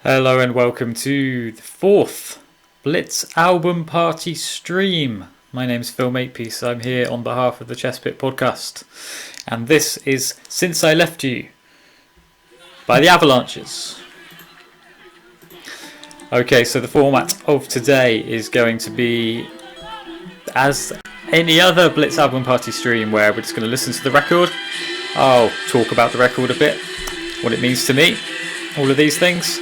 Hello and welcome to the fourth Blitz Album Party stream. My name's Phil Makepeace. I'm here on behalf of the Chesspit podcast. And this is Since I Left You by the Avalanches. Okay, so the format of today is going to be as any other Blitz Album Party stream where we're just going to listen to the record. I'll talk about the record a bit, what it means to me, all of these things.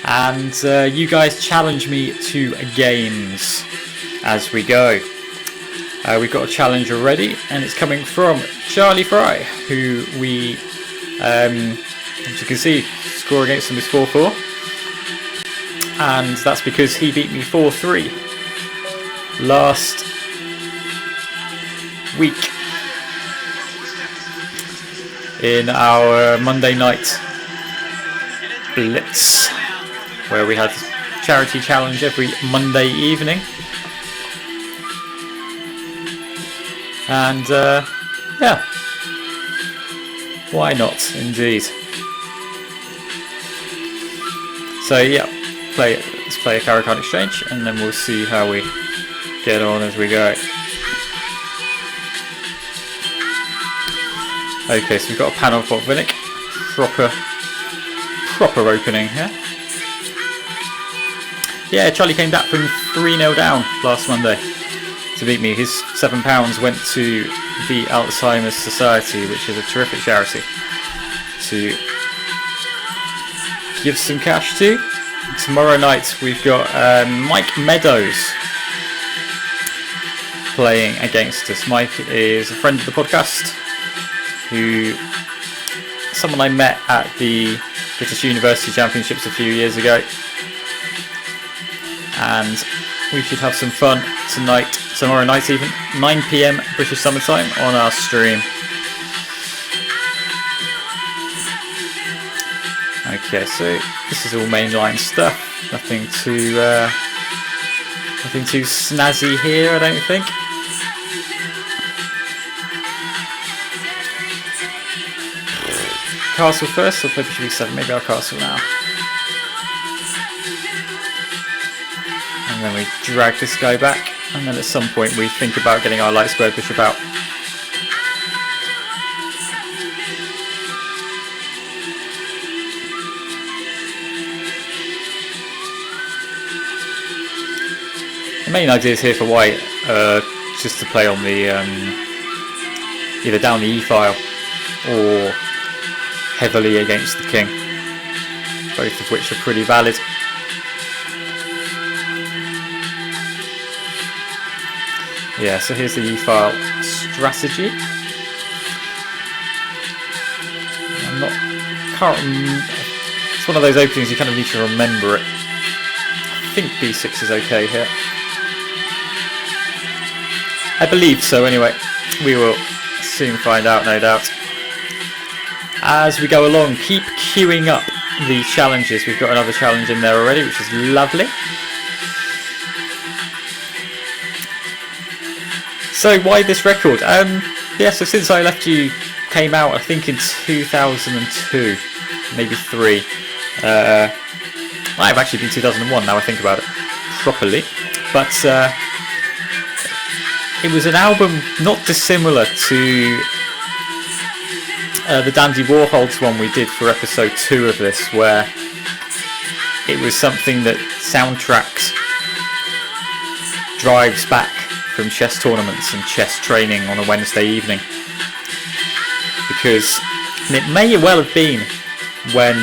And you guys challenge me to games as we go. We've got a challenge already, and it's coming from Charlie Fry, who we, as you can see, score against him is 4-4. And that's because he beat me 4-3 last week in our Monday night Blitz, where we had charity challenge every Monday evening. And yeah, why not, indeed. So yeah, let's play a character card exchange, and then we'll see how we get on as we go. Okay, so we've got a panel for Vinnick. Proper opening here. Yeah, Charlie came back from 3-0 down last Monday to beat me. His £7 went to the Alzheimer's Society, which is a terrific charity to give some cash to. Tomorrow night we've got Mike Meadows playing against us. Mike is a friend of the podcast, someone I met at the British University Championships a few years ago. And we should have some fun tomorrow night even, 9 PM British Summer Time on our stream. Okay, so this is all mainline stuff. Nothing too snazzy here, I don't think. Castle first, or play Bishop E7? Maybe I'll castle now. And then we drag this guy back, and then at some point we think about getting our light squared bishop out. The main ideas here for white are just to play on the either down the E file or heavily against the king, both of which are pretty valid. Yeah, so here's the E-file strategy. It's one of those openings you kind of need to remember it. I think B6 is okay here. I believe so anyway. We will soon find out, no doubt. As we go along, keep queuing up the challenges. We've got another challenge in there already, which is lovely. So why this record? Yeah, so Since I Left You came out, I think in 2002, maybe 3. Might have actually been 2001 now I think about it properly. But it was an album not dissimilar to the Dandy Warhols one we did for episode 2 of this, where it was something that soundtracks drives back from chess tournaments and chess training on a Wednesday evening. Because it may well have been when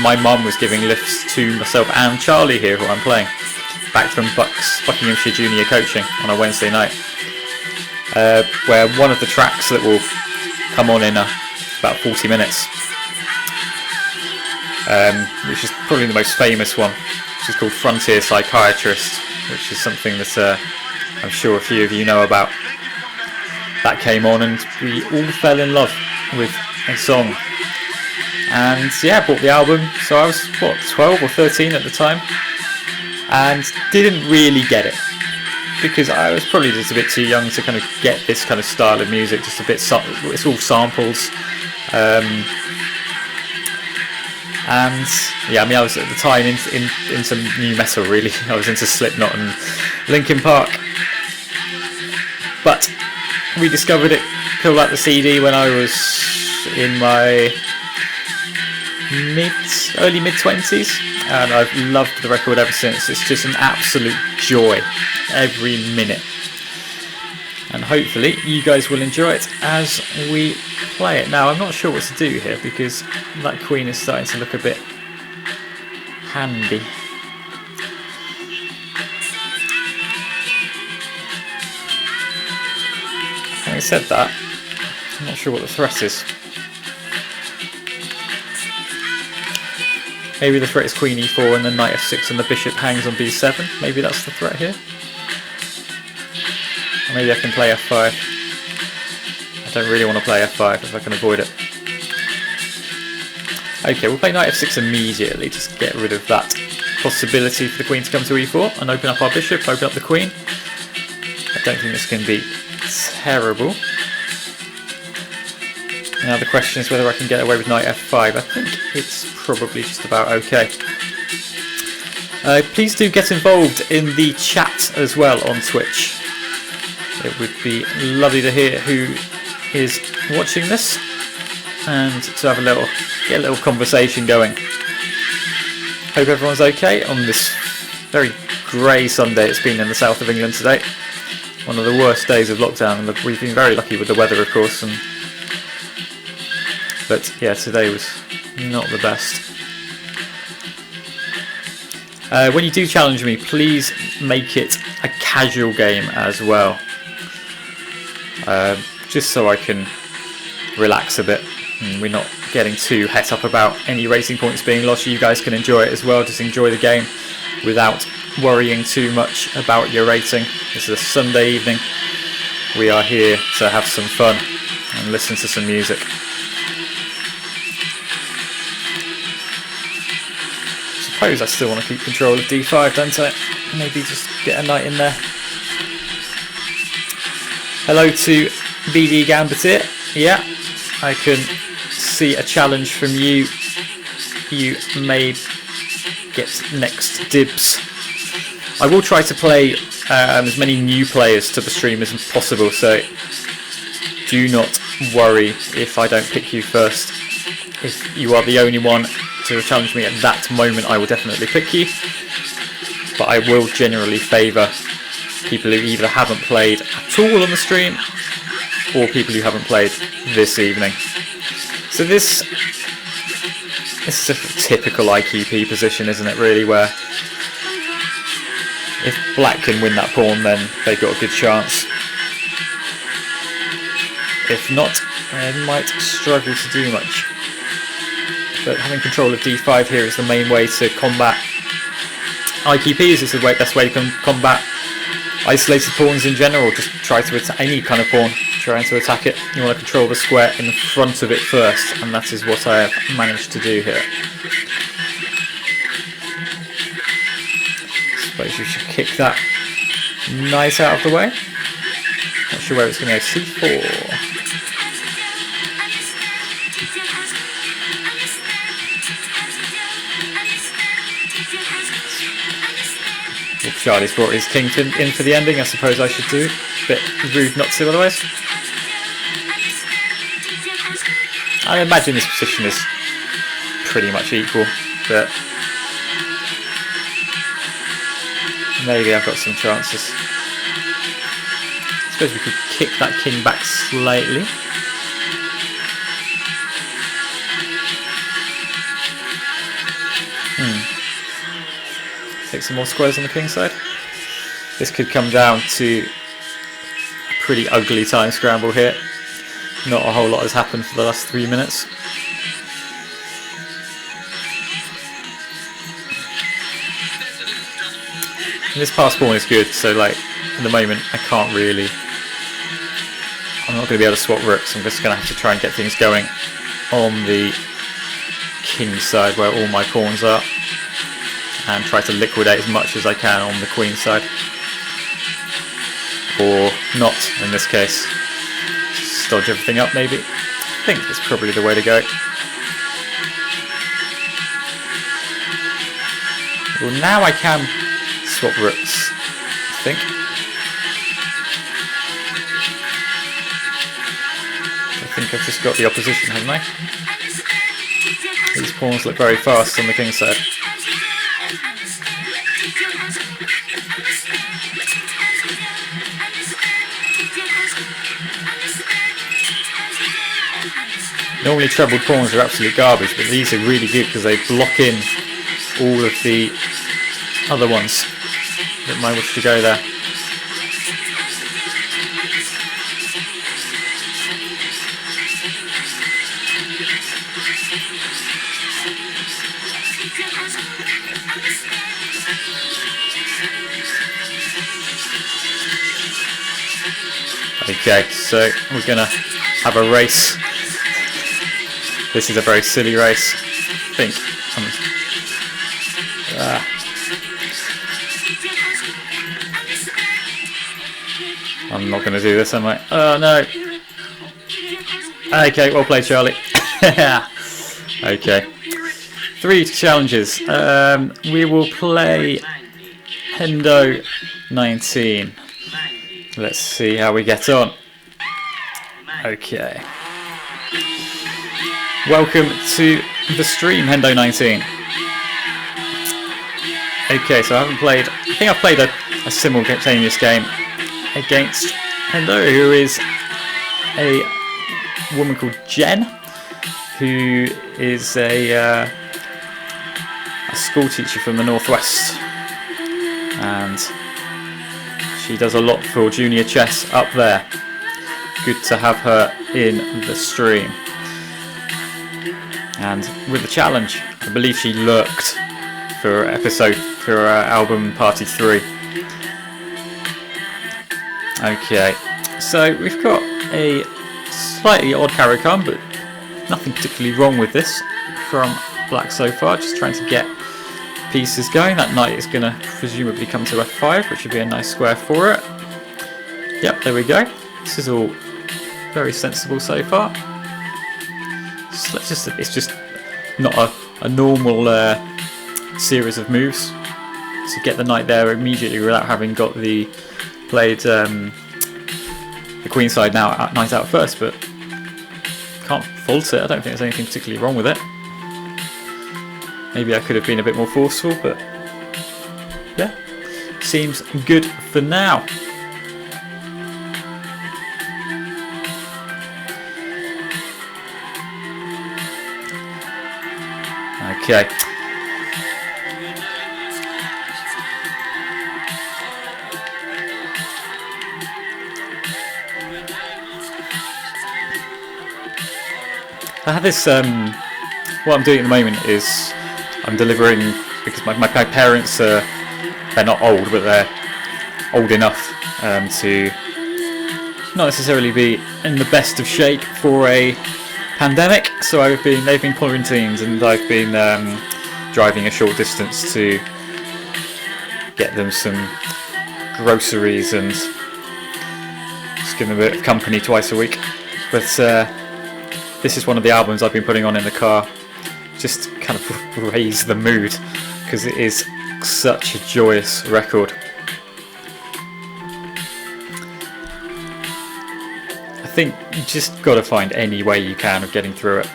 my mum was giving lifts to myself and Charlie here, who I'm playing, back from Buckinghamshire Junior coaching on a Wednesday night, where one of the tracks that will come on in about 40 minutes, which is probably the most famous one, which is called Frontier Psychiatrist, which is something that I'm sure a few of you know about. That came on and we all fell in love with a song. And yeah, I bought the album, so I was, 12 or 13 at the time, and didn't really get it, because I was probably just a bit too young to kind of get this kind of style of music, just a bit, it's all samples. And yeah, I mean, I was at the time into new metal, really. I was into Slipknot and Linkin Park. But we discovered it, pulled out the CD when I was in my early mid-20s, and I've loved the record ever since. It's just an absolute joy every minute. And hopefully you guys will enjoy it as we play it. Now, I'm not sure what to do here because that Queen is starting to look a bit handy. Having said that, I'm not sure what the threat is. Maybe the threat is Queen e4 and then Knight f6 and the bishop hangs on b7. Maybe that's the threat here. Or maybe I can play f5. I don't really want to play f5 if I can avoid it. Okay, we'll play Knight f6 immediately, just to get rid of that possibility for the Queen to come to e4 and open up our bishop, open up the Queen. I don't think this can be terrible. Now the question is whether I can get away with Knight f5. I think it's probably just about okay. Please do get involved in the chat as well on Twitch. It would be lovely to hear who is watching this and to have get a little conversation going. Hope everyone's okay on this very grey Sunday it's been in the south of England today. One of the worst days of lockdown, and we've been very lucky with the weather, of course. But yeah, today was not the best. When you do challenge me, please make it a casual game as well. Just so I can relax a bit and we're not getting too het up about any racing points being lost. You guys can enjoy it as well, just enjoy the game without worrying too much about your rating. This is a Sunday evening. We are here to have some fun and listen to some music. I suppose I still want to keep control of d5, don't I? Maybe just get a knight in there. Hello to BD Gambeteer. Yeah, I can see a challenge from you. You may get next dibs. I will try to play as many new players to the stream as possible, so do not worry if I don't pick you first. If you are the only one to challenge me at that moment, I will definitely pick you, but I will generally favour people who either haven't played at all on the stream or people who haven't played this evening. So this is a typical IQP position, isn't it, really, where if black can win that pawn, then they've got a good chance. If not, they might struggle to do much. But having control of d5 here is the main way to combat IQPs. It's the best way to combat isolated pawns in general. Just try to attack any kind of pawn, trying to attack it. You want to control the square in front of it first, and that is what I have managed to do here. Suppose you should kick that knight out of the way. Not sure where it's going to go. c4. If Charlie's brought his king in for the ending, I suppose I should do. Bit rude not to otherwise. I imagine this position is pretty much equal, but maybe I've got some chances. I suppose we could kick that king back slightly. Take some more squares on the king side. This could come down to a pretty ugly time scramble here. Not a whole lot has happened for the last 3 minutes. And this pass pawn is good, so like at the moment I can't really. I'm not going to be able to swap rooks. I'm just going to have to try and get things going on the king side where all my pawns are, and try to liquidate as much as I can on the queen side. Or not, in this case. Just dodge everything up, maybe. I think that's probably the way to go. Well, now I can swap rooks, I think. I think I've just got the opposition, haven't I? These pawns look very fast on the king's side. Normally trebled pawns are absolute garbage, but these are really good because they block in all of the other ones that might wish to go there. Okay, so we're gonna have a race. This is a very silly race, I think. I'm not going to do this, am I? Oh no! Okay, well played, Charlie. Okay. 3 challenges. We will play Hendo 19. Let's see how we get on. Okay. Welcome to the stream, Hendo 19. Okay, so I think I've played a simultaneous game against Hendo, who is a woman called Jen, who is a school teacher from the Northwest, and she does a lot for junior chess up there. Good to have her in the stream. And with the challenge, I believe she lurked for album party 3. Okay, so we've got a slightly odd carry card, but nothing particularly wrong with this from black so far. Just trying to get pieces going. That knight is going to presumably come to f5, which would be a nice square for it. Yep, there we go. This is all very sensible so far. So it's just not a normal series of moves to get the knight there immediately without having got played the queenside knight out first, but can't fault it. I don't think there's anything particularly wrong with it. Maybe I could have been a bit more forceful, but yeah, seems good for now. Okay. I have this, what I'm doing at the moment is I'm delivering, because my parents they're not old, but they're old enough to not necessarily be in the best of shape for a pandemic, so they've been quarantined, and I've been driving a short distance to get them some groceries and just give them a bit of company twice a week. But this is one of the albums I've been putting on in the car, just kind of raise the mood, because it is such a joyous record. I think you just got to find any way you can of getting through it.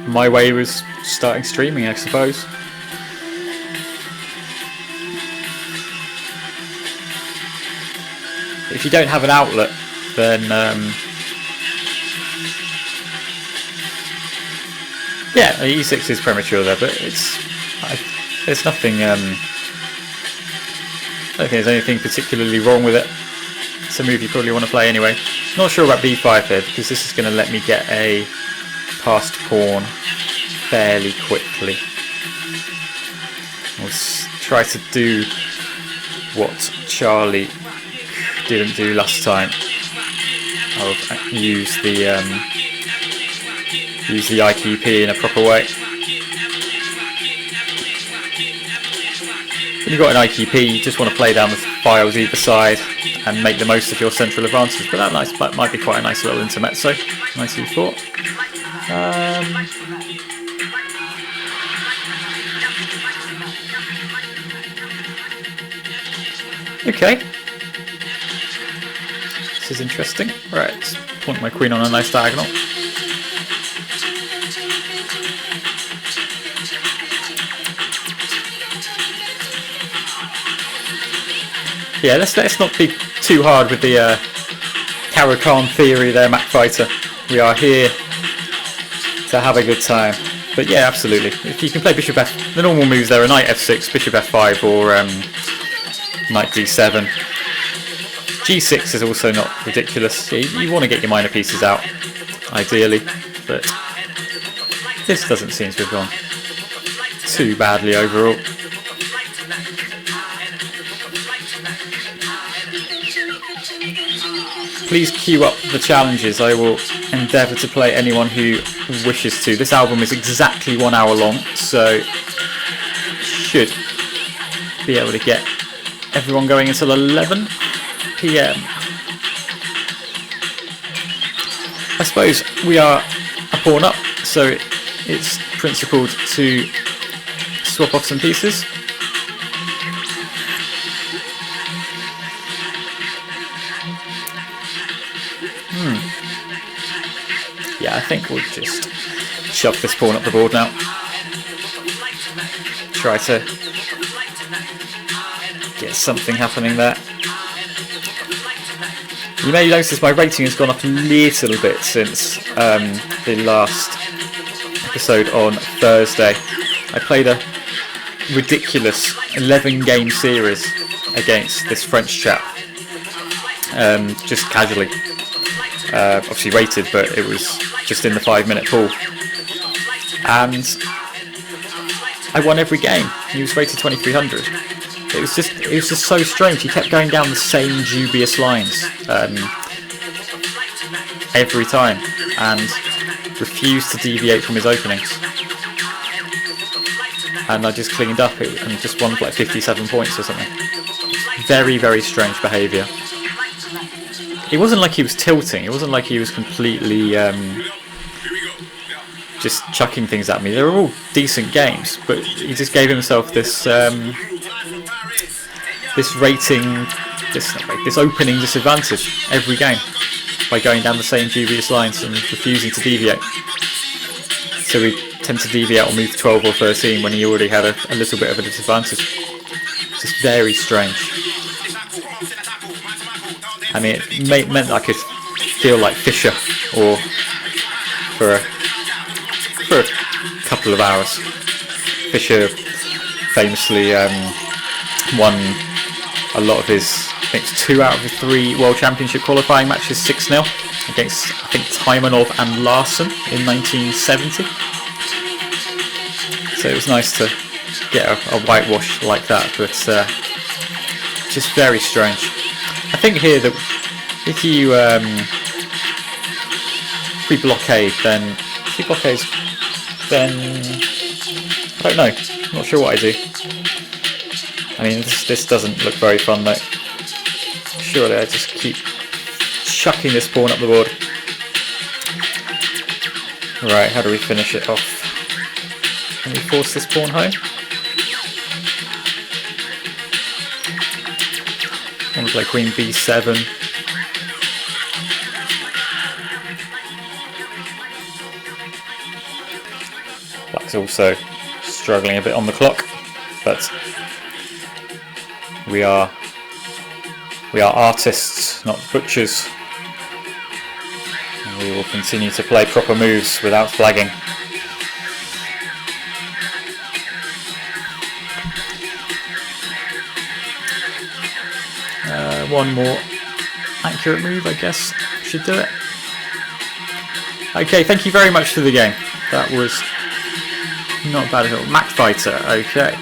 My way was starting streaming, I suppose. If you don't have an outlet, then yeah, E6 is premature there, but there's nothing. I don't think there's anything particularly wrong with it. It's a move you probably want to play anyway. Not sure about b5 here, because this is going to let me get a passed pawn fairly quickly. We'll try to do what Charlie didn't do last time. I'll use the IQP in a proper way. When you've got an IQP, you just want to play down the files either side and make the most of your central advantage. But that might be quite a nice little intermezzo. Nice e4. Okay. This is interesting. Right, let's point my queen on a nice diagonal. Yeah, let's not be too hard with the Caro-Kann theory there, Mac Fighter. We are here to have a good time. But yeah, absolutely. If you can play bishop f, the normal moves there are knight f6, bishop f5, or knight d7. g6 is also not ridiculous. You want to get your minor pieces out, ideally, but this doesn't seem to have gone too badly overall. Please queue up the challenges. I will endeavour to play anyone who wishes to. This album is exactly 1 hour long, so should be able to get everyone going until 11 PM. I suppose we are a pawn up, so it's principled to swap off some pieces. Yeah, I think we'll just shove this pawn up the board now. Try to get something happening there. You may notice my rating has gone up a little bit since the last episode on Thursday. I played a ridiculous 11-game series against this French chap, just casually. Obviously rated, but it was just in the 5-minute pool, and I won every game. He was rated 2300. It was just so strange. He kept going down the same dubious lines every time, and refused to deviate from his openings. And I just cleaned up it and just won like 57 points or something. Very, very strange behaviour. It wasn't like he was tilting. It wasn't like he was completely just chucking things at me. They were all decent games, but he just gave himself this this rating, this opening disadvantage every game by going down the same dubious lines and refusing to deviate. So we tend to deviate or move 12 or 13 when he already had a little bit of a disadvantage. It's just very strange. I mean, it meant I could feel like Fischer or for a couple of hours. Fischer famously won a lot of his, I think it's 2 out of the 3 World Championship qualifying matches 6-0 against, I think, Taimanov and Larsen in 1970. So it was nice to get a whitewash like that, but just very strange. I think here that if you if we blockade, then I don't know. I'm not sure what I do. I mean, this doesn't look very fun though. Surely I just keep chucking this pawn up the board. Right, how do we finish it off? Can we force this pawn home? I want to play queen b7. Black's also struggling a bit on the clock, but we are artists, not butchers. And we will continue to play proper moves without flagging. One more accurate move, I guess, should do it. Okay, thank you very much for the game. That was not bad at all. Mac Fighter, okay.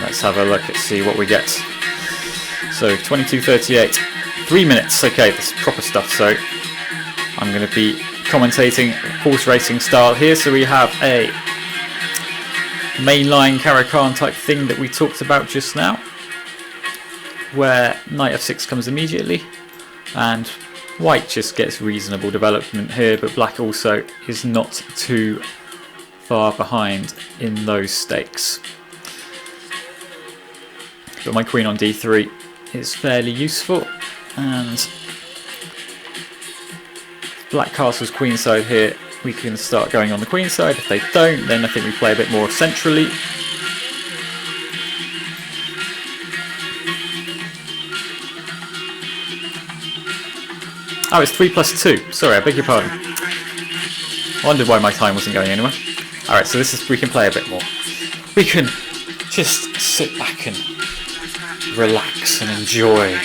Let's have a look and see what we get. So 22:38, 3 minutes. Okay, this is proper stuff. So I'm going to be commentating horse racing style here. So we have a mainline Caro-Kann type thing that we talked about just now, where knight f6 comes immediately, and white just gets reasonable development here, but black also is not too far behind in those stakes. but my queen on d3 is fairly useful, and black castles queenside here, we can start going on the queen side. If they don't, then I think we play a bit more centrally. Oh, it's 3+2. Sorry, I beg your pardon. I wondered why my time wasn't going anywhere. Alright, so we can play a bit more. We can just sit back and relax and enjoy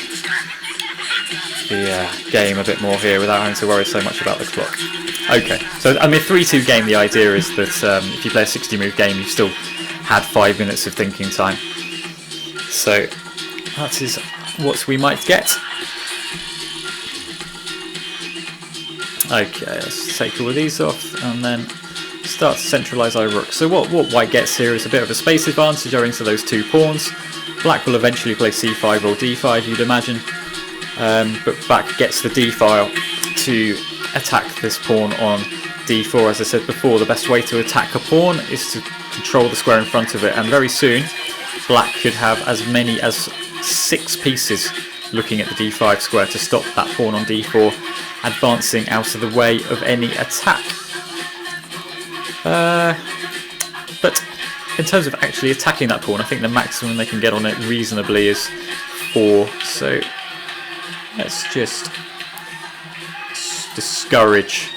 the game a bit more here without having to worry so much about the clock. Okay, so I mean, 3-2 game, the idea is that if you play a 60-move game, you've still had 5 minutes of thinking time. So that is what we might get. Okay, let's take all of these off and then start to centralise our rook. So what white gets here is a bit of a space advantage owing to those 2 pawns. Black will eventually play c5 or d5, you'd imagine, but black gets the d file to attack this pawn on d4. As I said before, the best way to attack a pawn is to control the square in front of it, and very soon black could have as many as 6 pieces looking at the d5 square to stop that pawn on d4 advancing out of the way of any attack. But in terms of actually attacking that pawn, I think the maximum they can get on it reasonably is 4, so let's just discourage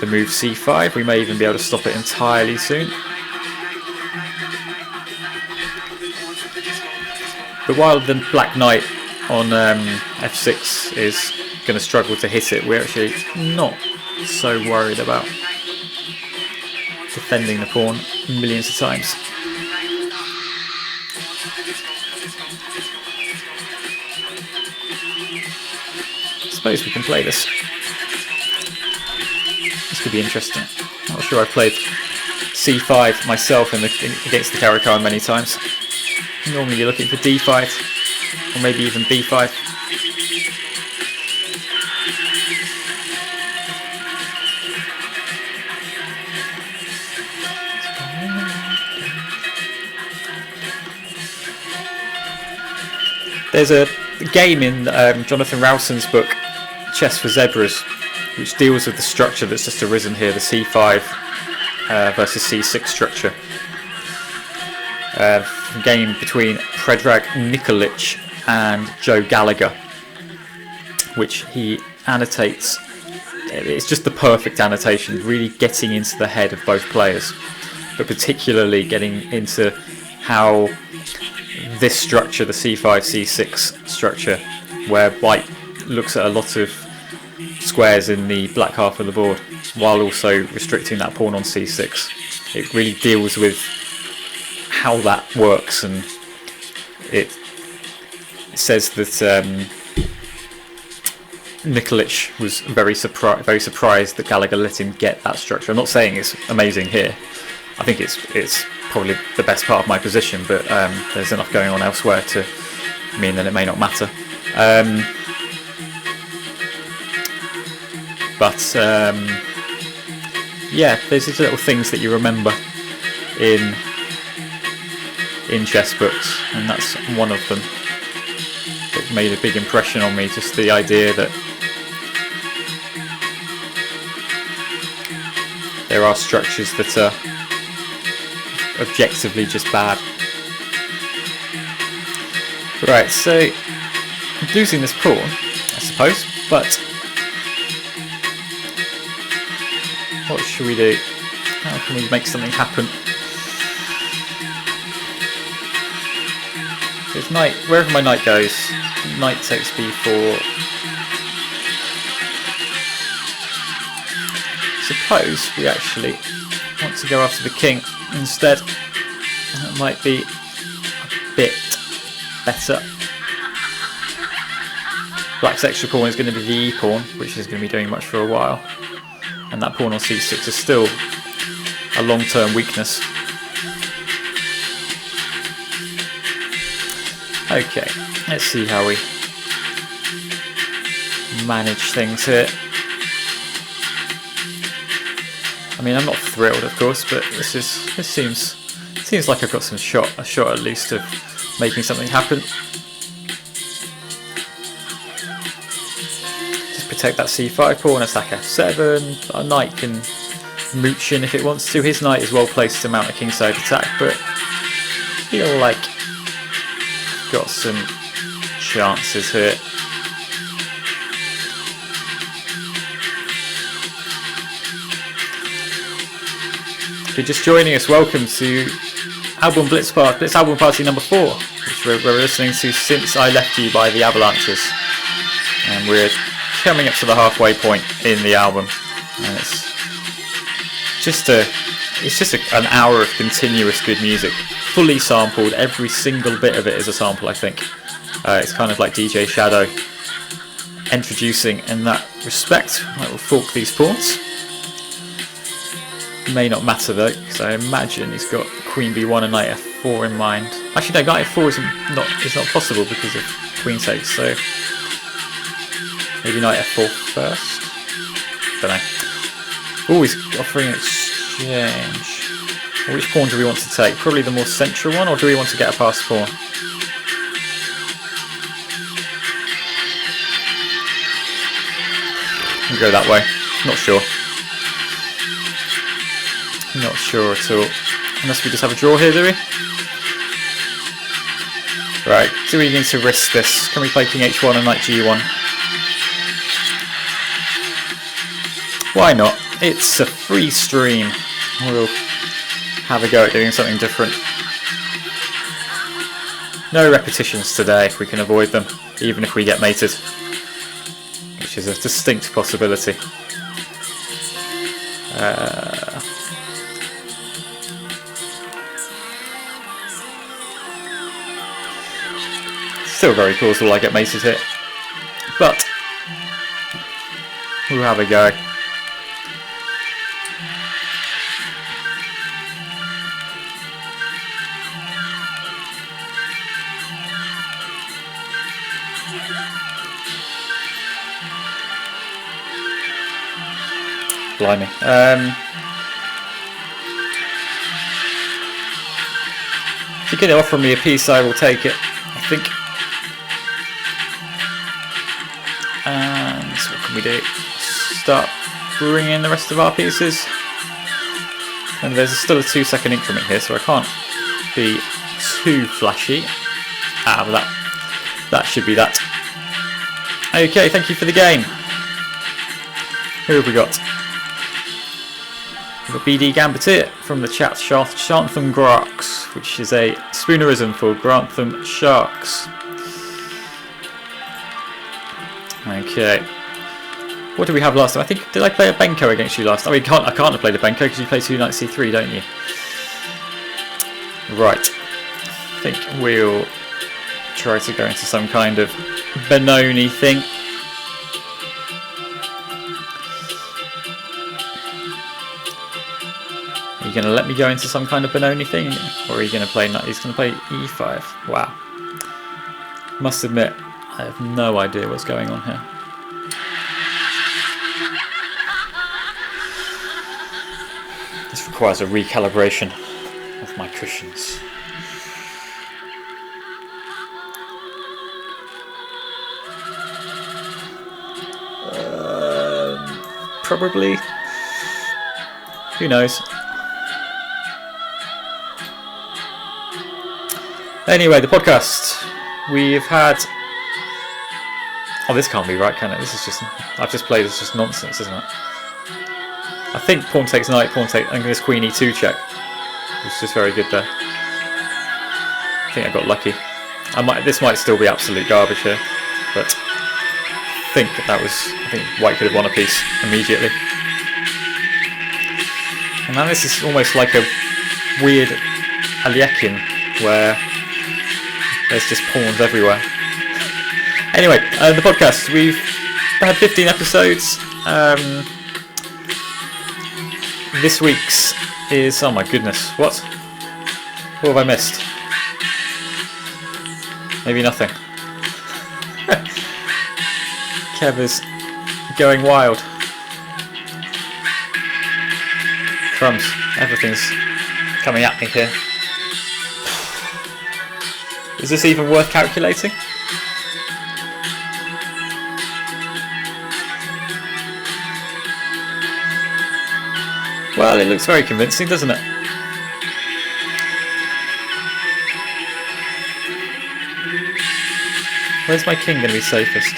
the move c5. We may even be able to stop it entirely soon. But while the black knight on f6 is going to struggle to hit it, we're actually not so worried about defending the pawn millions of times. I suppose we can play this. This could be interesting. I'm not sure I've played c5 myself against the Caro many times. Normally you're looking for d5 or maybe even b5. There's a game in Jonathan Rowson's book, Chess for Zebras, which deals with the structure that's just arisen here, the c5 versus c6 structure. A game between Predrag Nikolic and Joe Gallagher, which he annotates. It's just the perfect annotation, really getting into the head of both players, but particularly getting into how this structure, the c5, c6 structure, where white looks at a lot of squares in the black half of the board while also restricting that pawn on c6. It really deals with how that works, and it says that Nikolic was very surprised that Gallagher let him get that structure. I'm not saying it's amazing here. I think it's probably the best part of my position, but there's enough going on elsewhere to mean that it may not matter. Yeah, there's these little things that you remember in chess books, and that's one of them. It made a big impression on me, just the idea that there are structures that are objectively just bad. Right, so I'm losing this pawn, I suppose, but what should we do? How can we make something happen? If knight, wherever my knight goes, knight takes b4. Suppose we actually want to go after the king instead. That might be a bit better. Black's extra pawn is going to be the e pawn, which is going to be doing much for a while, and that pawn on c6 is still a long-term weakness. Okay, let's see how we manage things here. I mean, I'm not thrilled, of course, but this seems like I've got a shot at least of making something happen. Just protect that c5 pawn, attack f7. Our knight can mooch in if it wants to. His knight is well placed to mount a kingside attack, but I feel like got some chances here. If you're just joining us, welcome to Blitz Album Party number 4, which we're listening to since I Left You by the Avalanches, and we're coming up to the halfway point in the album, and it's just an hour of continuous good music, fully sampled. Every single bit of it is a sample, I think. It's kind of like DJ Shadow introducing in that respect. I will fork these pawns. May not matter though, because I imagine he's got Queen B1 and Knight F4 in mind. Actually, no, Knight F4 is not possible because of Queen takes. So maybe Knight F4 first. Don't know. Oh, he's offering an exchange. Which pawn do we want to take? Probably the more central one, or do we want to get a passed pawn? We'll go that way. Not sure. Not sure at all. Unless we just have a draw here, do we? Right, do we need to risk this? Can we play King H1 and Knight G1? Why not? It's a free stream. We'll have a go at doing something different. No repetitions today if we can avoid them, even if we get mated, which is a distinct possibility. Still very plausible I get mated here, but we'll have a go. Blimey. If you're going to offer me a piece, I will take it, I think. And what can we do? Start bringing in the rest of our pieces. And there's still a 2-second increment here, so I can't be too flashy. Ah, well that should be that. Okay, thank you for the game. Who have we got? We've got BD Gambit from the chat, Shantham Grarks, which is a spoonerism for Grantham Sharks. Okay. What did we have last time? I think, did I play a Benko against you last time? I can't have played a Benko because you play 2 knights c3, don't you? Right. I think we'll try to go into some kind of Benoni thing. Are you going to let me go into some kind of Benoni thing? Or are you going to play knight? He's going to play e5. Wow. Must admit, I have no idea what's going on here. This requires a recalibration of my cushions. Probably. Who knows? Anyway, the podcast. We've had... Oh, this can't be right, can it? This is just... I've just played, it's just nonsense, isn't it? I think pawn takes knight, pawn takes... And this queen e2 check. It's just very good there. I think I got lucky. This might still be absolute garbage here, but I think white could have won a piece immediately. And now this is almost like a weird Aliekin where there's just pawns everywhere. Anyway, the podcast. We've had 15 episodes. This week's is... Oh my goodness, what? What have I missed? Maybe nothing. Kev is going wild. Crumbs. Everything's coming at me here. Is this even worth calculating? Well, it looks very convincing, doesn't it? Where's my king going to be safest?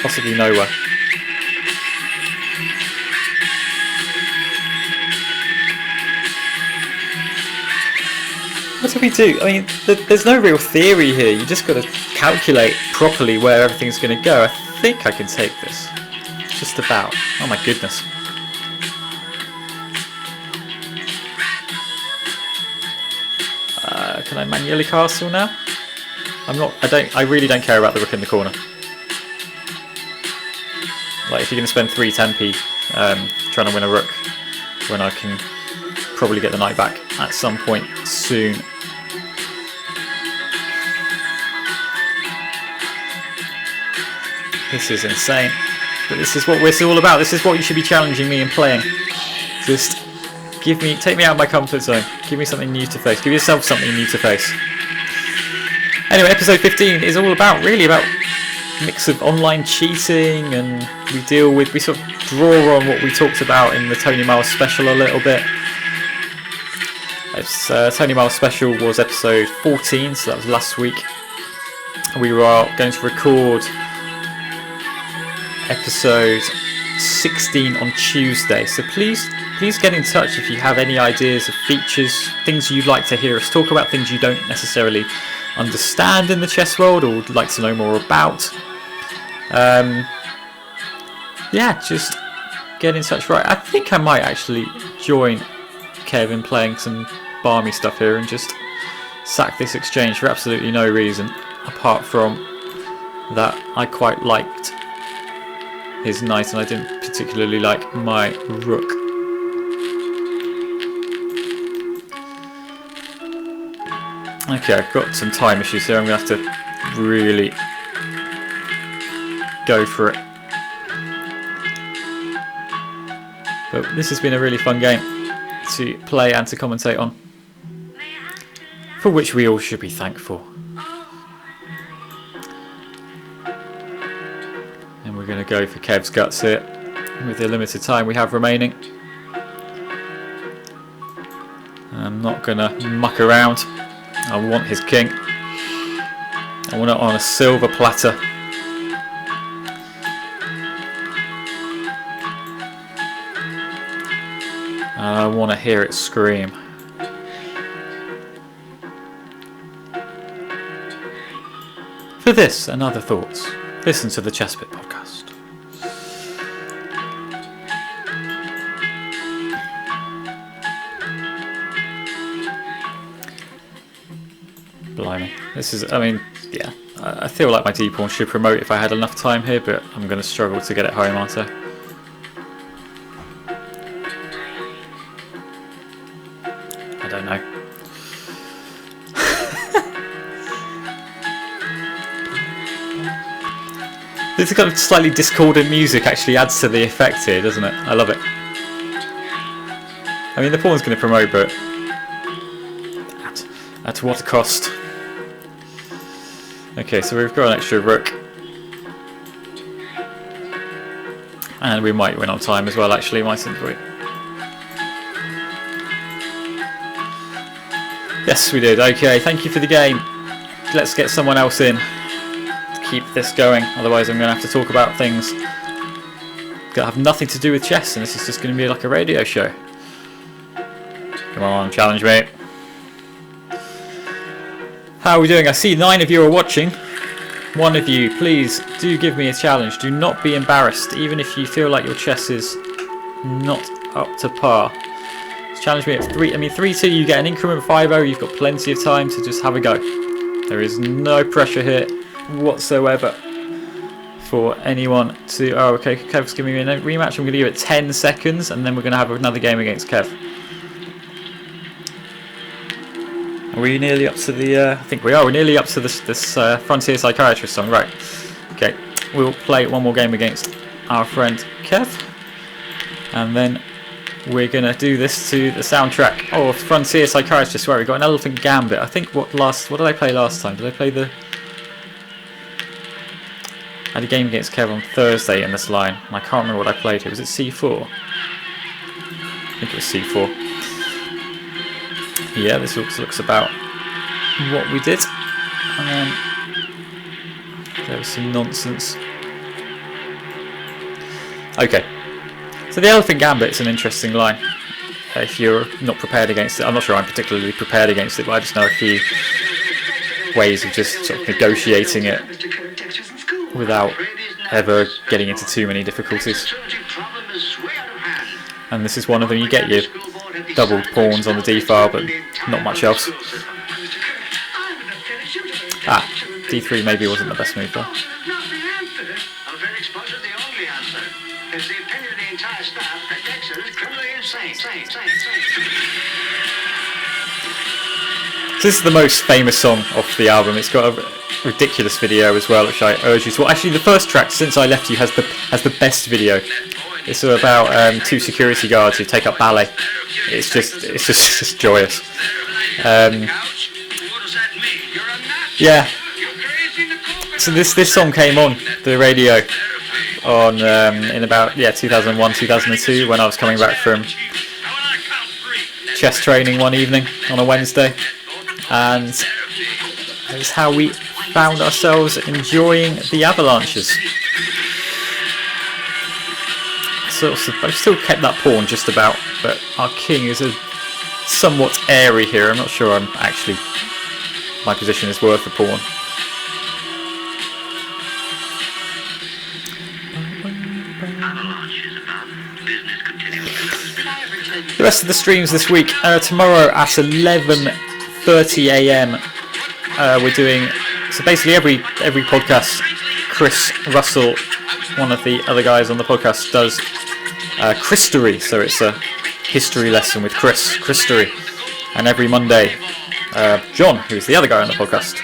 Possibly nowhere. What do we do? I mean, there's no real theory here. You just got to calculate properly where everything's going to go. I think I can take this. Just about. Oh my goodness. Can I manually castle now? I really don't care about the rook in the corner. Like, if you're going to spend 3 10p trying to win a rook, when I can probably get the knight back at some point soon. This is insane. But this is what we're all about. This is what you should be challenging me and playing. Just take me out of my comfort zone. Give me something new to face. Give yourself something new to face. Anyway, episode 15 is all about, really about a mix of online cheating, and we sort of draw on what we talked about in the Tony Miles special a little bit. Tony Miles special was episode 14, so that was last week. We were going to record episode 16 on Tuesday, so please get in touch if you have any ideas of features, things you'd like to hear us talk about, things you don't necessarily understand in the chess world or would like to know more about. Yeah, just get in touch. Right, I think I might actually join Kevin playing some barmy stuff here and just sack this exchange for absolutely no reason apart from that I quite liked his knight and I didn't particularly like my rook. Okay, I've got some time issues here. I'm going to have to really go for it. But this has been a really fun game to play and to commentate on, for which we all should be thankful. And we're going to go for Kev's guts here with the limited time we have remaining. I'm not going to muck around. I want his king. I want it on a silver platter. And I want to hear it scream. For this and other thoughts, listen to the Chess Bit podcast. Blimey. This is, I mean, yeah, I feel like my d-pawn should promote if I had enough time here, but I'm going to struggle to get it home, aren't I? I don't know. This kind of slightly discordant music actually adds to the effect here, doesn't it? I love it. I mean, the pawn's going to promote, but at what cost? Okay, so we've got an extra rook. And we might win on time as well, actually, mightn't we? Yes, we did. Okay, thank you for the game. Let's get someone else in to keep this going. Otherwise, I'm going to have to talk about things that have nothing to do with chess, and this is just going to be like a radio show. Come on, challenge me. How are we doing? I see 9 of you are watching. 1 of you, please do give me a challenge. Do not be embarrassed, even if you feel like your chess is not up to par. Just challenge me at 3. I mean, 3-2. You get an increment 5-0. You've got plenty of time to just have a go. There is no pressure here whatsoever for anyone to. Oh, okay. Kev's giving me a rematch. I'm going to give it 10 seconds, and then we're going to have another game against Kev. Are we nearly up to the, I think we are, we're nearly up to this Frontier Psychiatrist song, right. Okay, we'll play one more game against our friend Kev, and then we're gonna do this to the soundtrack. Oh, Frontier Psychiatrist, where we got an Elephant Gambit. I think what did I play last time? Did I play the... I had a game against Kev on Thursday in this line, and I can't remember what I played here. Was it C4? I think it was C4. Yeah, this looks about what we did. And then there was some nonsense. Okay. So the Elephant Gambit's an interesting line. If you're not prepared against it, I'm not sure I'm particularly prepared against it, but I just know a few ways of just sort of negotiating it without ever getting into too many difficulties. And this is one of them. You get your doubled pawns on the d-file, but not much else. Ah, d3 maybe wasn't the best move though. This is the most famous song off the album. It's got a ridiculous video as well, which I urge you to watch. Actually, the first track, Since I Left You, has the best video. It's about two security guards who take up ballet. It's just joyous. Yeah. So this song came on the radio on in about 2001, 2002 when I was coming back from chess training one evening on a Wednesday, and it's how we found ourselves enjoying the Avalanches. So I've still kept that pawn just about, but our king is a somewhat airy here. I'm not sure my position is worth a pawn. The rest of the streams this week, tomorrow at 11:30 AM, we're doing, so basically every podcast, Chris Russell, one of the other guys on the podcast, does Christory, so it's a history lesson with Christory, and every Monday John, who's the other guy on the podcast,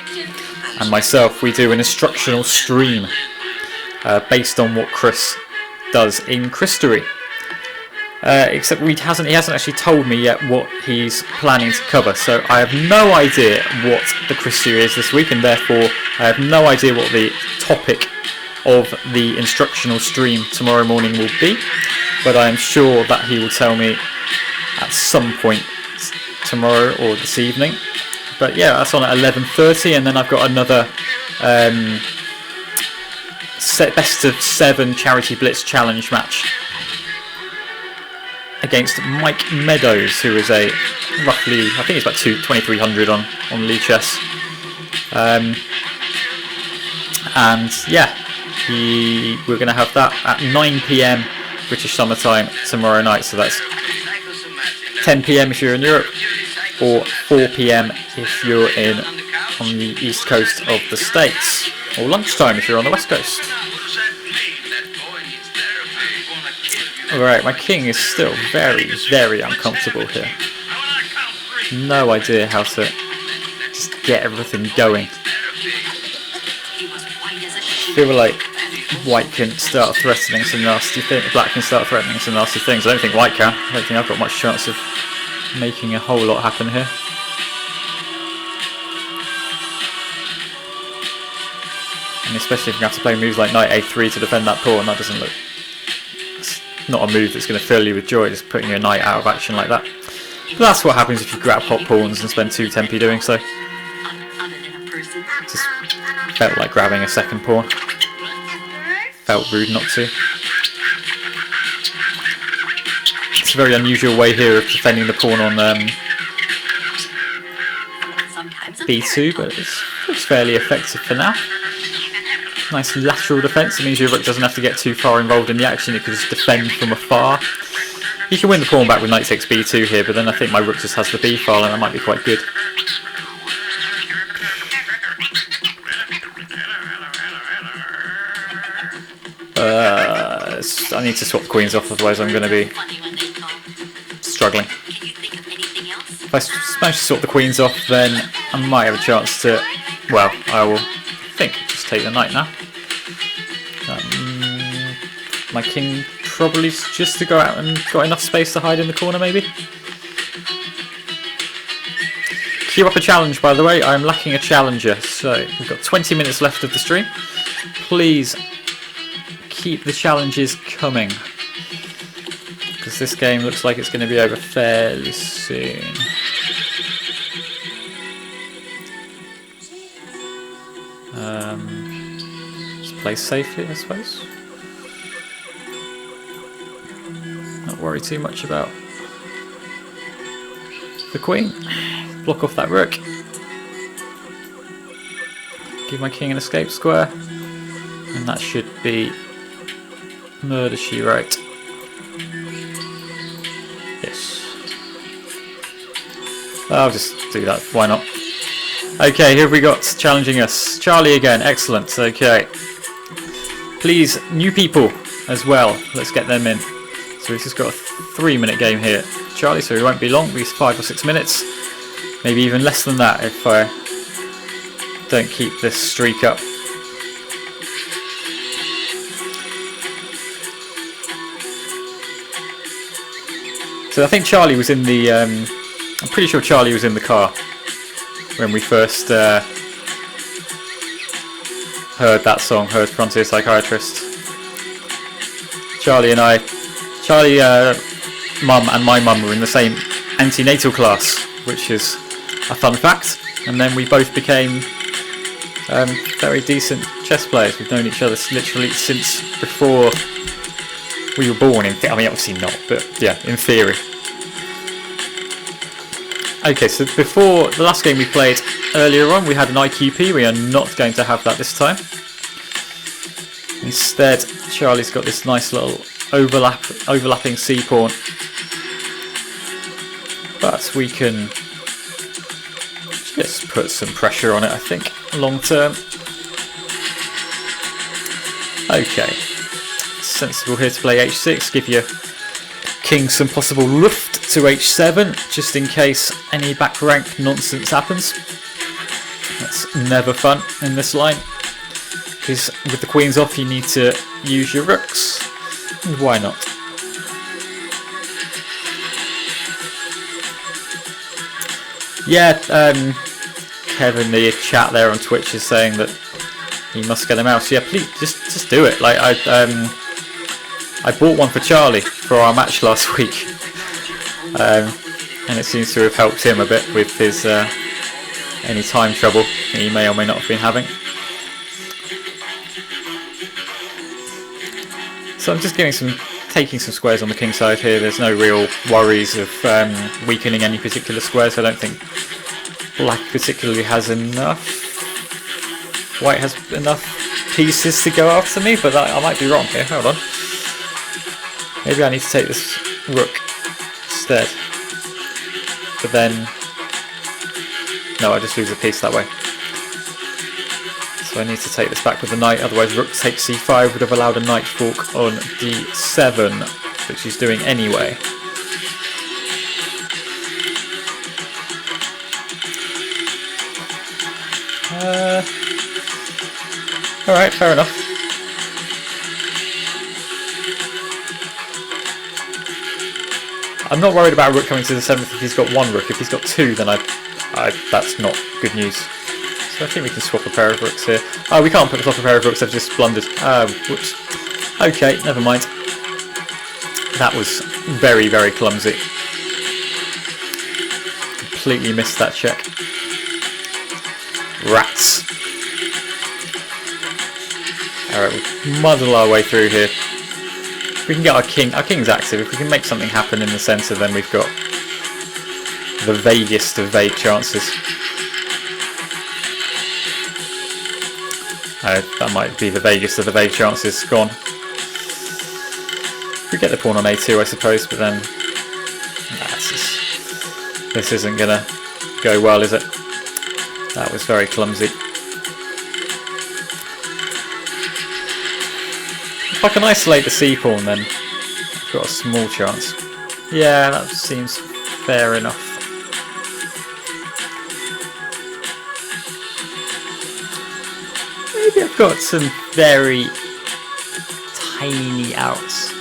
and myself, we do an instructional stream based on what Chris does in Christory. Except he hasn't actually told me yet what he's planning to cover, so I have no idea what the Christory is this week, and therefore I have no idea what the topic of the instructional stream tomorrow morning will be, but I am sure that he will tell me at some point tomorrow or this evening. But yeah, that's on at 11:30, and then I've got another best of 7 Charity Blitz challenge match against Mike Meadows, who is a roughly, I think it's about 2300 on Lee Chess. And yeah, we're going to have that at 9 PM British Summer Time tomorrow night, so that's 10 PM if you're in Europe, or 4 PM if you're on the east coast of the States, or lunchtime if you're on the west coast. Alright, my king is still very, very uncomfortable here. No idea how to just get everything going. I feel like white can start threatening some nasty things, black can start threatening some nasty things. I don't think white can. I don't think I've got much chance of making a whole lot happen here. And especially if you have to play moves like knight a3 to defend that pawn, that doesn't look... not a move that's going to fill you with joy, just putting your knight out of action like that. But that's what happens if you grab hot pawns and spend 2 tempi doing so. Just felt like grabbing a second pawn. Felt rude not to. It's a very unusual way here of defending the pawn on b2, but it's fairly effective for now. Nice lateral defence. It means your rook doesn't have to get too far involved in the action. It could just defend from afar. You can win the pawn back with knight takes b2 here, but then I think my rook just has the b file, and that might be quite good. I need to swap the queens off, otherwise I'm going to be struggling. If I manage to swap the queens off, then I might have a chance to... well, I will think just take the knight now. My king probably just to go out and got enough space to hide in the corner, maybe. Queue up a challenge, by the way. I'm lacking a challenger, so we've got 20 minutes left of the stream. Please keep the challenges coming, because this game looks like it's going to be over fairly soon. Just play safely, I suppose. Not worry too much about the queen. Block off that rook. Give my king an escape square. And that should be murder she wrote. Yes. I'll just do that, why not? Okay, who have we got challenging us? Charlie again, excellent, okay. Please, new people as well, let's get them in. So we've just got a 3-minute game here, Charlie, so it won't be long, at least 5 or 6 minutes. Maybe even less than that if I don't keep this streak up. So I think Charlie was in the, I'm pretty sure Charlie was in the car when we first heard that song, heard Frontier Psychiatrist. Charlie, mum and my mum were in the same antenatal class, which is a fun fact. And then we both became very decent chess players. We've known each other literally since before we were born. I mean, obviously not, but yeah, in theory. Okay, so before the last game we played earlier on, we had an IQP. We are not going to have that this time. Instead, Charlie's got this nice little overlapping C pawn. But we can just put some pressure on it, I think, long term. Okay, sensible here to play h6, give your king some possible luft to h7, just in case any back rank nonsense happens. That's never fun in this line, because with the queens off you need to use your rooks, and why not? Yeah, Kevin, the chat there on Twitch is saying that he must get a mouse. Yeah, please, just do it. Like I bought one for Charlie for our match last week, and it seems to have helped him a bit with his any time trouble he may or may not have been having. So I'm just taking some squares on the king side here. There's no real worries of weakening any particular squares. I don't think black particularly has enough. White has enough pieces to go after me, but I might be wrong here. Hold on. Maybe I need to take this rook instead. But then, no, I just lose a piece that way. So I need to take this back with the knight, otherwise rook takes c5 would have allowed a knight fork on d7, which he's doing anyway. Alright, fair enough. I'm not worried about a rook coming to the 7th if he's got one rook. If he's got two, then that's not good news. So I think we can swap a pair of rooks here. Oh, we can't swap a pair of rooks, I've just blundered. Whoops. Okay, never mind. That was very, very clumsy. Completely missed that check. Rats. Alright, we'll muddle our way through here. If we can get our king's active. If we can make something happen in the centre, then we've got the vaguest of vague chances. That might be the vaguest of the vague chances gone. We get the pawn on a2, I suppose, but then this isn't gonna go well, is it? That was very clumsy. If I can isolate the c pawn, then I've got a small chance. Yeah, that seems fair enough. Maybe I've got some very tiny outs.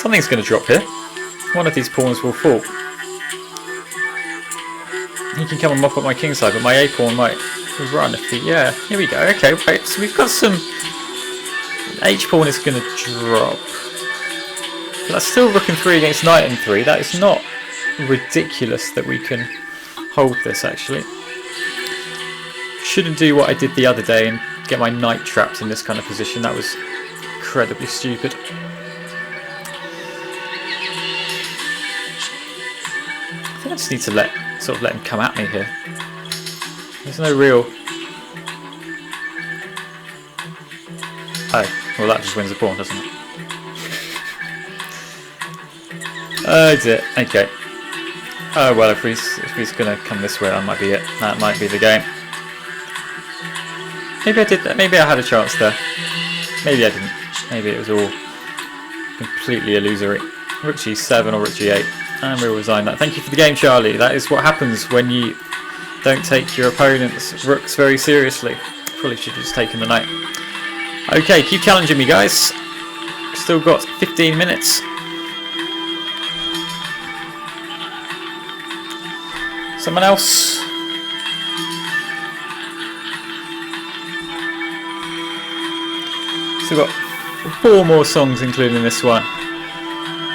Something's going to drop here. One of these pawns will fall. He can come and mop up my kingside, but my A pawn might run if he... Yeah, here we go. Okay, right. So we've got some... H pawn is going to drop. But that's still rook and 3 against knight and 3. That is not ridiculous that we can hold this, actually. Shouldn't do what I did the other day and get my knight trapped in this kind of position. That was incredibly stupid. I think I just need to let him come at me here. There's no real... Oh, well that just wins the pawn, doesn't it? Oh dear, okay. Oh well, if he's gonna come this way, that might be it. That might be the game. Maybe I did that. Maybe I had a chance there. Maybe I didn't. Maybe it was all completely illusory. Rook g7 or rook g8. And we'll resign that. Thank you for the game, Charlie. That is what happens when you don't take your opponent's rooks very seriously. Probably should have just taken the knight. Okay, keep challenging me, guys. Still got 15 minutes. Someone else? Still got 4 more songs, including this one.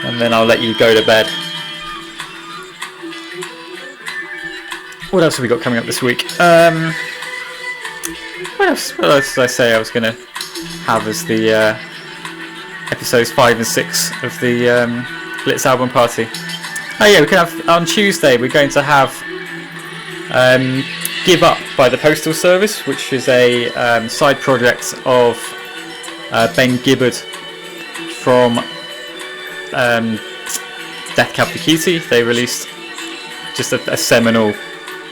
And then I'll let you go to bed. What else have we got coming up this week? What else did I say I was going to have as the episodes 5 and 6 of the Blitz Album Party? Oh yeah, we can have on Tuesday. We're going to have Give Up by the Postal Service, which is a side project of Ben Gibbard from Death Cab for Cutie. They released just a seminal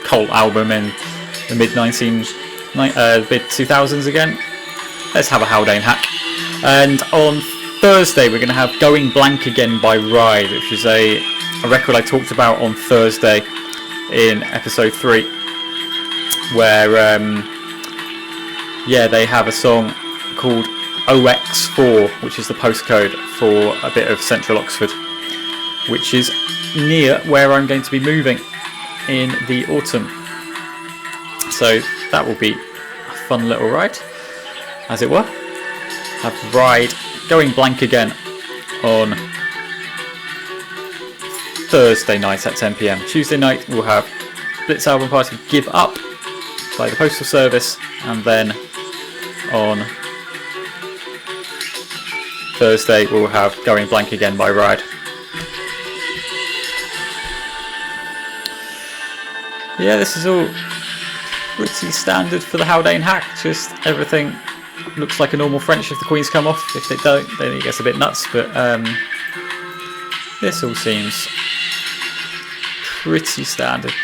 cult album in the mid 2000s again. Let's have a Haldane hack. And on Thursday we're going to have Going Blank Again by Ride, which is a record I talked about on Thursday in episode 3, where yeah, they have a song called OX4, which is the postcode for a bit of central Oxford, which is near where I'm going to be moving in the autumn. So that will be a fun little ride, as it were. Have Ride Going Blank Again on Thursday night at 10 PM. Tuesday night we'll have Blitz Album Party Give Up by the Postal Service, and then on Thursday we'll have Going Blank Again by Ride. Yeah, this is all pretty standard for the Haldane hack. Just everything looks like a normal French if the queens come off. If they don't, then it gets a bit nuts. But this all seems pretty standard.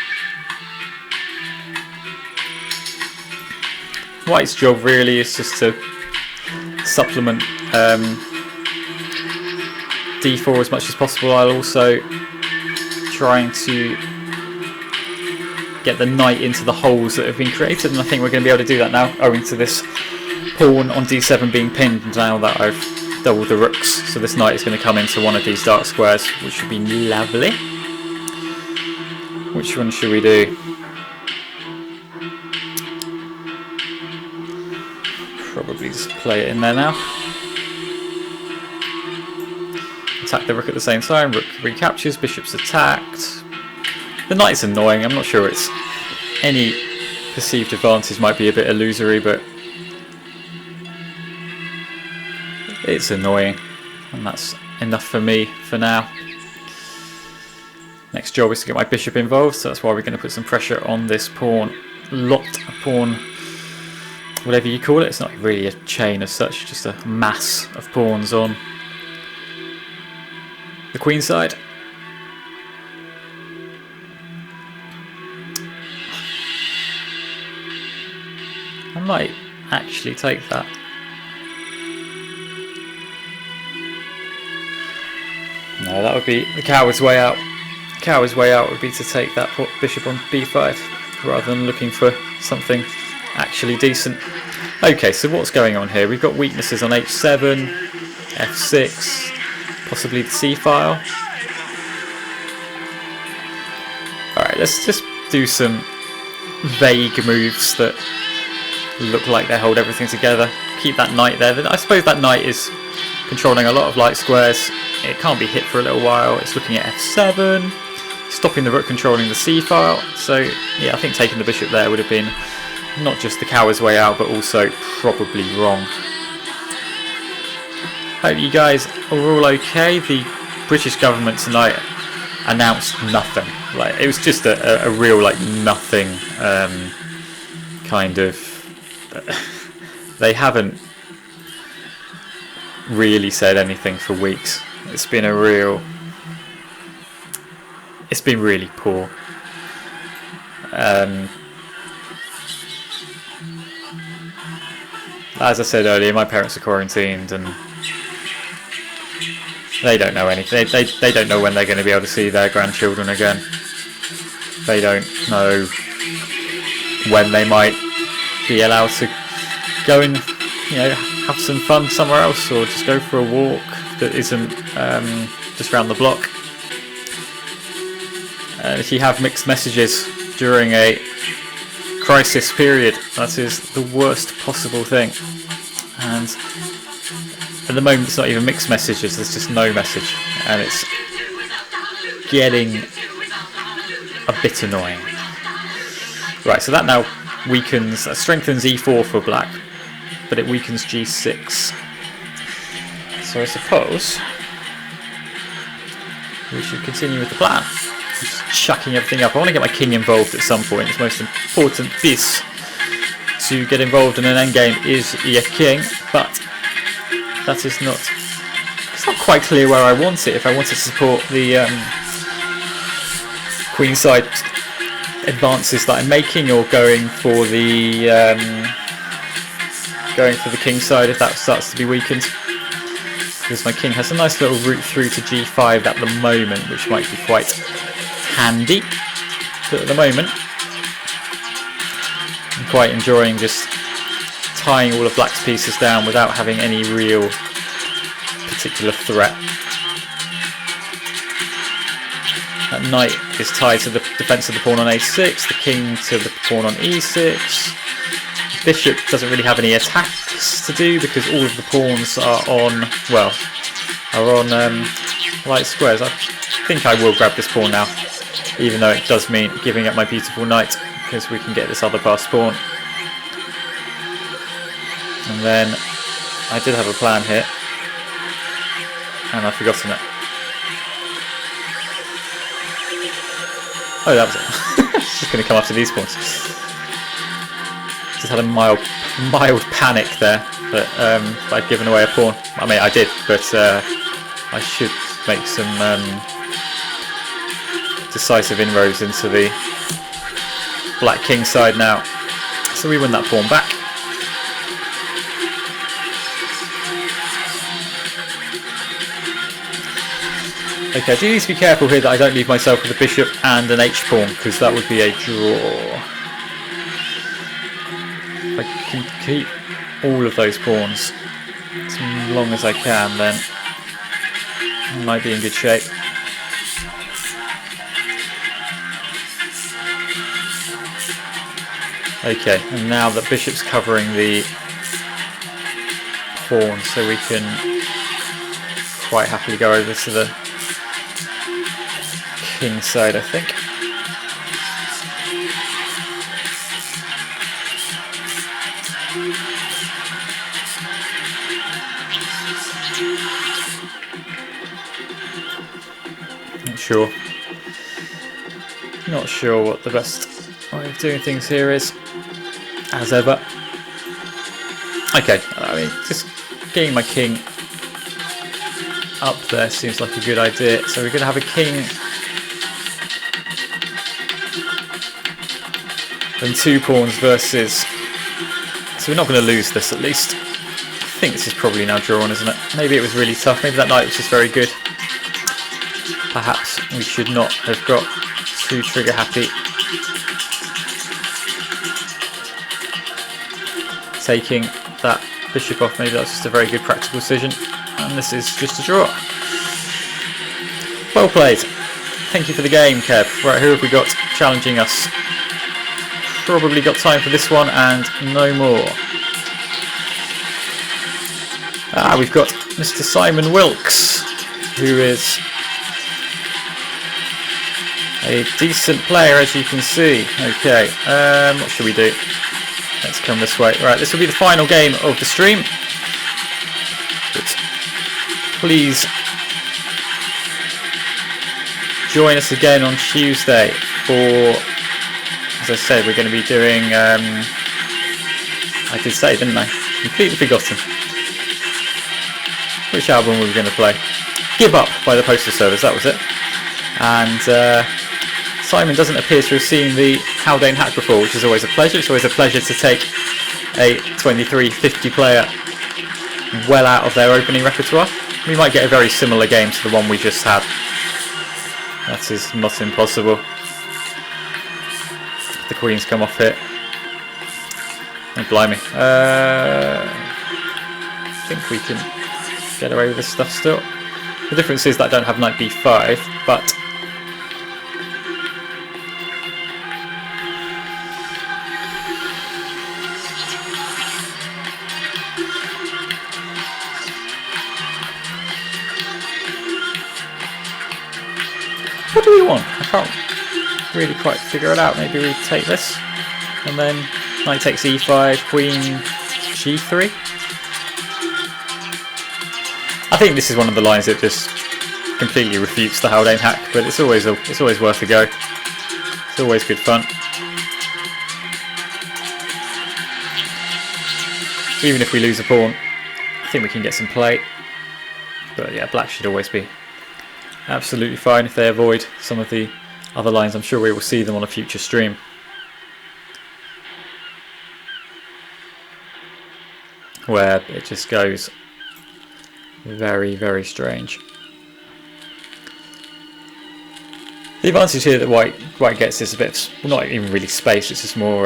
White's job really is just to supplement d4 as much as possible. I'll also trying to get the knight into the holes that have been created, and I think we're going to be able to do that now, owing to this pawn on d7 being pinned now that I've doubled the rooks. So this knight is going to come into one of these dark squares, which would be lovely. Which one should we do? Probably just play it in there now. Attack the rook at the same time. Rook recaptures, bishop's attacked. The knight's annoying. I'm not sure it's any perceived advantage, might be a bit illusory, but it's annoying, and that's enough for me for now. Next job is to get my bishop involved, so that's why we're going to put some pressure on this pawn. Pawn, whatever you call it. It's not really a chain as such, just a mass of pawns on the queen side. I might actually take that. No, that would be the coward's way out. Coward's way out would be to take that bishop on b5 rather than looking for something actually decent. Okay, so what's going on here? We've got weaknesses on h7, f6, possibly the c-file. Alright, let's just do some vague moves that look like they hold everything together. Keep that knight there. I suppose that knight is controlling a lot of light squares. It can't be hit for a little while. It's looking at f7, stopping the rook, controlling the c-file. So yeah, I think taking the bishop there would have been not just the coward's way out, but also probably wrong. Hope you guys are all okay. The British government tonight announced nothing. Like, it was just a real like nothing kind of. They haven't really said anything for weeks. It's been really poor. As I said earlier, my parents are quarantined and they don't know anything. They don't know when they're going to be able to see their grandchildren again. They don't know when they might be allowed to go and, you know, have some fun somewhere else, or just go for a walk that isn't just around the block. And if you have mixed messages during a crisis period, that is the worst possible thing. And at the moment it's not even mixed messages, there's just no message, and it's getting a bit annoying. Right, so that now weakens, strengthens e4 for black, but it weakens g6. So I suppose we should continue with the plan. Just chucking everything up. I want to get my king involved at some point. It's the most important piece to get involved in an endgame is your king, but that is not. It's not quite clear where I want it. If I want to support the queenside advances that I'm making, or going for the king side if that starts to be weakened. Because my king has a nice little route through to g5 at the moment, which might be quite handy. But at the moment, I'm quite enjoying just tying all of black's pieces down without having any real particular threat. That knight is tied to the defence of the pawn on a6, the king to the pawn on e6. Bishop doesn't really have any attacks to do because all of the pawns are on, well, light squares. I think I will grab this pawn now, even though it does mean giving up my beautiful knight, because we can get this other passed pawn. And then I did have a plan here, and I've forgotten it. Oh, that was it. It's just going to come after these pawns. Just had a mild panic there, but I'd given away a pawn. I mean, I did, but I should make some decisive inroads into the black king side now. So we win that pawn back. Okay, I do need to be careful here that I don't leave myself with a bishop and an h-pawn, because that would be a draw. If I can keep all of those pawns as long as I can, then I might be in good shape. Okay, and now the bishop's covering the pawn, so we can quite happily go over to the king side, I think. Not sure what the best way of doing things here is, as ever. Okay, I mean, just getting my king up there seems like a good idea. So we're going to have a king and two pawns versus. So we're not going to lose this, at least. I think this is probably now drawn, isn't it? Maybe it was really tough. Maybe that knight was just very good. Perhaps we should not have got too trigger happy. Taking that bishop off, maybe that's just a very good practical decision. And this is just a draw. Well played. Thank you for the game, Kev. Right, who have we got challenging us? Probably got time for this one and no more. We've got Mr. Simon Wilkes, who is a decent player, as you can see. Okay, what should we do? Let's come this way. Right, this will be the final game of the stream. But please join us again on Tuesday for, as I said, we're going to be doing, I did say, didn't I? Completely forgotten. Which album were we going to play? Give Up by the Postal Service, that was it. And Simon doesn't appear to have seen the Haldane Hack before, which is always a pleasure. It's always a pleasure to take a 2350 player well out of their opening repertoire. We might get a very similar game to the one we just had. That is not impossible. The Queen's come off here. Oh, blimey. I think we can get away with this stuff still. The difference is that I don't have knight b5, but what do we want? I can't really quite figure it out. Maybe we take this and then knight takes e5, queen g3. I think this is one of the lines that just completely refutes the Haldane Hack, but it's always worth a go. It's always good fun. Even if we lose a pawn, I think we can get some play. But yeah, black should always be absolutely fine if they avoid some of the other lines. I'm sure we will see them on a future stream. Where it just goes very, very strange. The advantage here that white gets is a bit of, well, not even really space, it's just more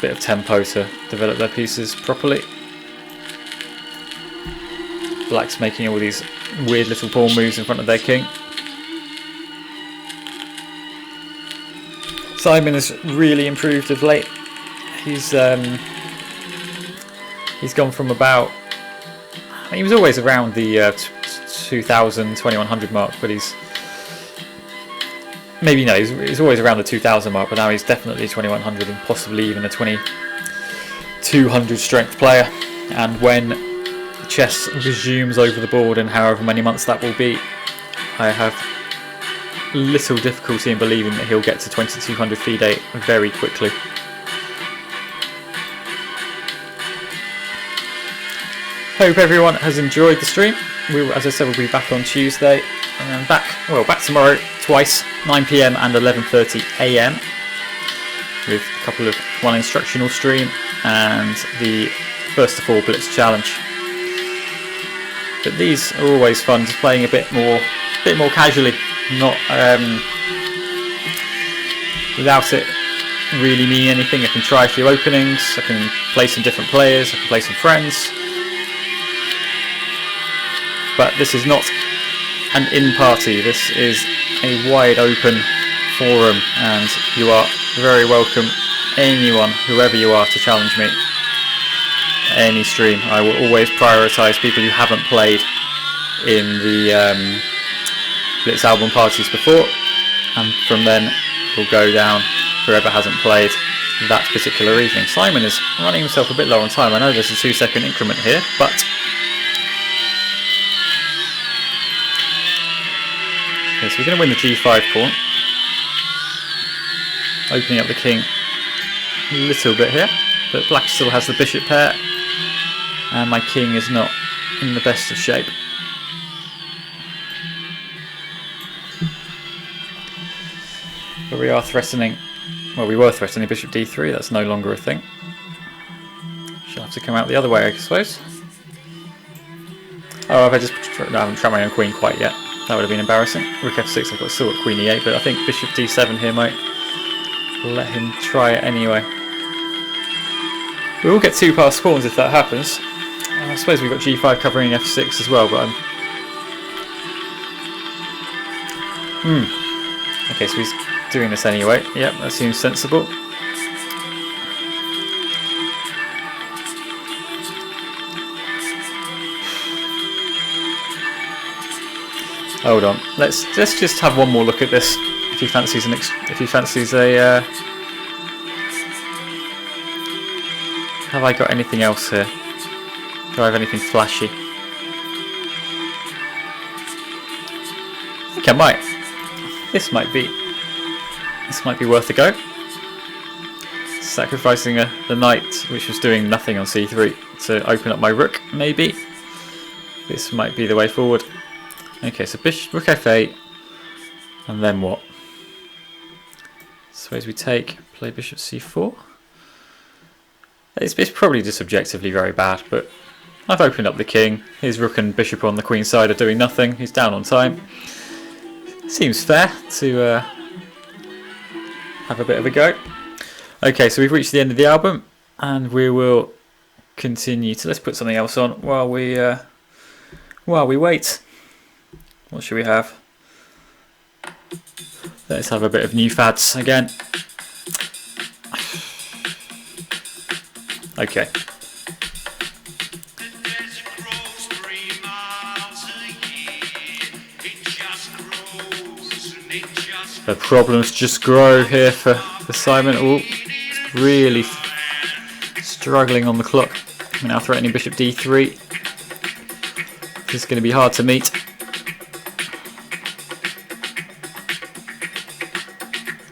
bit of tempo to develop their pieces properly. Black's making all these weird little pawn moves in front of their king. Simon has really improved of late. He's gone from about, he was always around the 2000, 2100 mark, but he's always around the 2000 mark, but now he's definitely 2100 and possibly even a 2200 strength player. And when chess resumes over the board in however many months that will be, I have little difficulty in believing that he'll get to 2200 FIDE very quickly. Hope everyone has enjoyed the stream. As I said, we'll be back on Tuesday and back tomorrow twice, 9 PM and 11:30 AM, with a couple of one instructional stream and the first of all Blitz challenge. But these are always fun, just playing a bit more casually, not without it really meaning anything. I can try a few openings, I can play some different players, I can play some friends. But this is not an in-party, this is a wide open forum, and you are very welcome, anyone, whoever you are, to challenge me. Any stream. I will always prioritise people who haven't played in the Blitz album parties before, and from then we'll go down whoever hasn't played that particular evening. Simon is running himself a bit low on time. I know there's a 2-second increment here, but okay, so we're going to win the g5 pawn, opening up the king a little bit here, but black still has the bishop pair and my king is not in the best of shape. But we are threatening, well, we were threatening bishop d3, that's no longer a thing. She'll have to come out the other way, I suppose. Oh, I haven't tried my own queen quite yet. That would have been embarrassing. Rook f6, I've got still at queen e8, but I think bishop d7 here might let him try it anyway. We will get two passed pawns if that happens. I suppose we've got g5 covering f6 as well, but Okay, so he's doing this anyway. Yep, that seems sensible. Hold on. Let's just have one more look at this. If he fancies a. Have I got anything else here? Do I have anything flashy? I think I might. This might be worth a go. Sacrificing the knight, which was doing nothing on c3, to open up my rook, maybe. This might be the way forward. Okay, so rook f8, and then what? Suppose we play bishop c4. It's probably just objectively very bad, but I've opened up the king. His rook and bishop on the queen side are doing nothing. He's down on time. Seems fair to have a bit of a go. Okay, so we've reached the end of the album, and we will continue to. Let's put something else on while we wait. What should we have? Let's have a bit of new fads again. Okay. The problems just grow here for Simon. Oh, really struggling on the clock. Now threatening bishop d3. This is going to be hard to meet.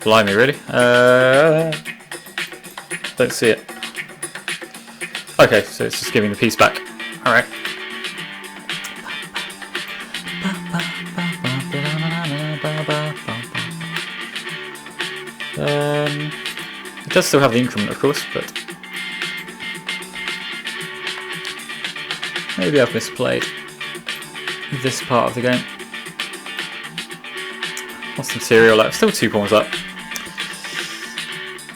Blimey, really? Don't see it. Okay, so it's just giving the piece back. Alright. It does still have the increment, of course, but maybe I've misplayed this part of the game. What's the material like? Still 2 pawns up.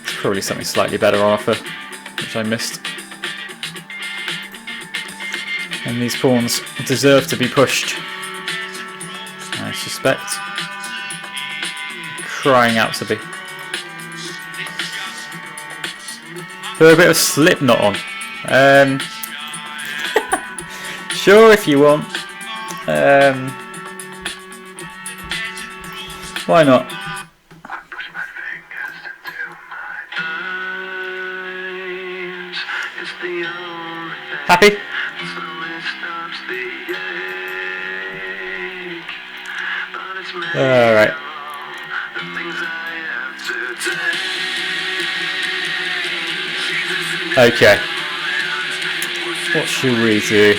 It's probably something slightly better on offer, which I missed. And these pawns deserve to be pushed, I suspect. Crying out to be. Throw a bit of Slipknot on. Sure, if you want. Why not? Happy? Alright. Okay. What should we do?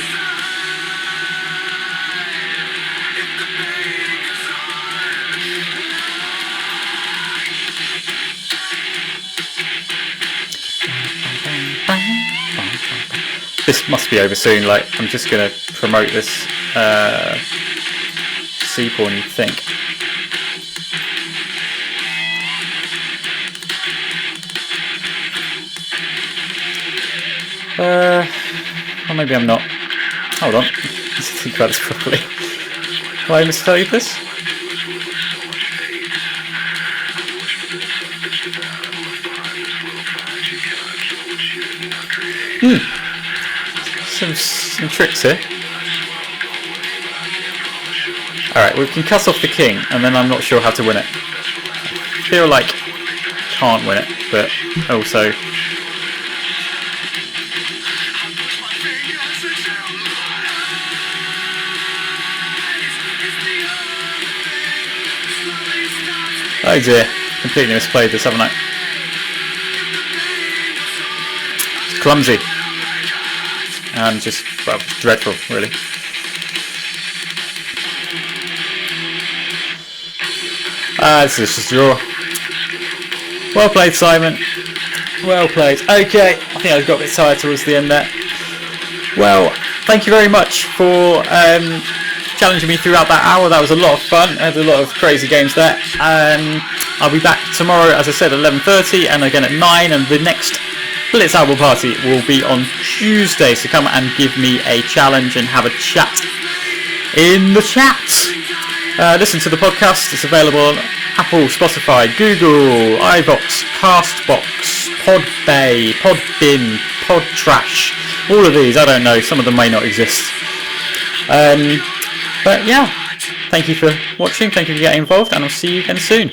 This must be over soon. Like, I'm just gonna promote this C pawn, you'd think. Or maybe I'm not. Hold on. Let's think about this properly. Why misplayed this? Some tricks here. Alright, we can cut off the king, and then I'm not sure how to win it. I feel like can't win it, but also oh dear, completely misplayed this, haven't I? It's clumsy. And just, well, dreadful, really. This is just a draw. Well played, Simon. Well played. Okay, I think I got a bit tired towards the end there. Well, thank you very much for challenging me throughout that hour. That was a lot of fun. I had a lot of crazy games there. I'll be back tomorrow, as I said, at 11:30, and again at 9, and the next Blitz Album Party will be on Tuesday, so come and give me a challenge and have a chat in the chat. Listen to the podcast. It's available on Apple, Spotify, Google, iVoox, Castbox, Podbay, Podbin, Podtrash. All of these, I don't know. Some of them may not exist. But yeah, thank you for watching. Thank you for getting involved, and I'll see you again soon.